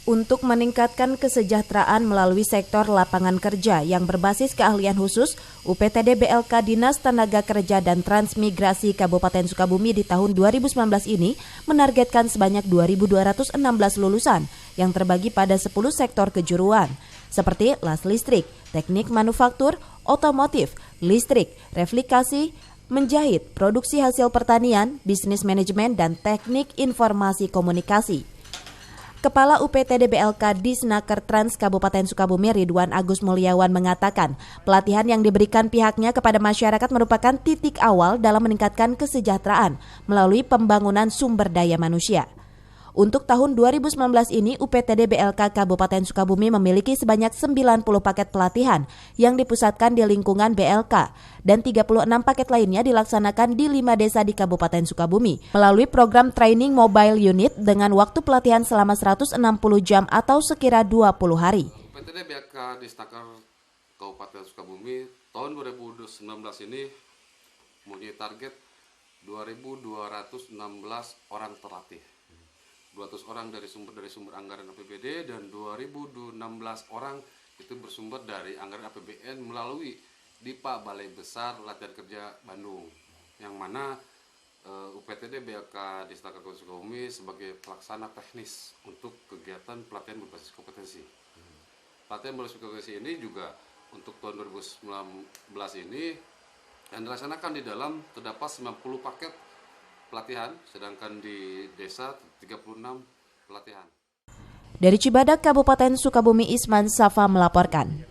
Untuk meningkatkan kesejahteraan melalui sektor lapangan kerja yang berbasis keahlian khusus, UPTD BLK Dinas Tenaga Kerja dan Transmigrasi Kabupaten Sukabumi di tahun 2019 ini menargetkan sebanyak 2.216 lulusan yang terbagi pada 10 sektor kejuruan, seperti las listrik, teknik manufaktur, otomotif, listrik, replikasi, menjahit, produksi hasil pertanian, bisnis manajemen, dan teknik informasi komunikasi. Kepala UPTD BLK Disnaker Trans Kabupaten Sukabumi Ridwan Agus Mulyawan mengatakan, pelatihan yang diberikan pihaknya kepada masyarakat merupakan titik awal dalam meningkatkan kesejahteraan melalui pembangunan sumber daya manusia. Untuk tahun 2019 ini, UPTD BLK Kabupaten Sukabumi memiliki sebanyak 90 paket pelatihan yang dipusatkan di lingkungan BLK dan 36 paket lainnya dilaksanakan di 5 desa di Kabupaten Sukabumi melalui program training mobile unit dengan waktu pelatihan selama 160 jam atau sekira 20 hari. UPTD BLK Disnaker Kabupaten Sukabumi tahun 2019 ini mempunyai target 2.216 orang terlatih. 200 orang dari sumber anggaran APBD dan 2.016 orang itu bersumber dari anggaran APBN melalui DIPA Balai Besar Latihan Kerja Bandung, yang mana UPTD BLK Disnaker Kabupaten Sukabumi sebagai pelaksana teknis untuk kegiatan pelatihan berbasis kompetensi. Pelatihan berbasis kompetensi ini juga untuk tahun 2019 ini yang dilaksanakan di dalam terdapat 90 paket pelatihan, sedangkan di desa 36 pelatihan. Dari Cibadak, Kabupaten Sukabumi, Isman Safa melaporkan.